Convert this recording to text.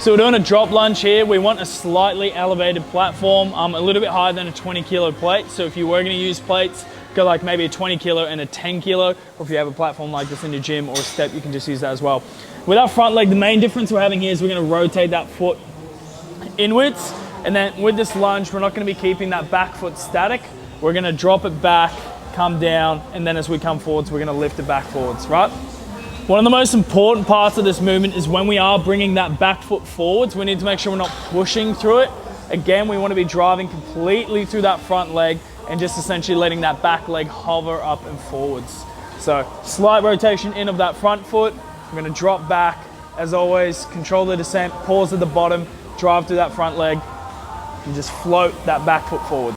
So we're doing a drop lunge here. We want a slightly elevated platform, a little bit higher than a 20 kilo plate. So if you were gonna use plates, go like maybe a 20 kilo and a 10 kilo, or if you have a platform like this in your gym or a step, you can just use that as well. With our front leg, the main difference we're having here is we're gonna rotate that foot inwards, and then with this lunge, we're not gonna be keeping that back foot static. We're gonna drop it back, come down, and then as we come forwards, we're gonna lift it back forwards, right? One of the most important parts of this movement is when we are bringing that back foot forwards, we need to make sure we're not pushing through it. Again, we wanna be driving completely through that front leg and just essentially letting that back leg hover up and forwards. So slight rotation in of that front foot. We're gonna drop back. As always, control the descent, pause at the bottom, drive through that front leg, and just float that back foot forward.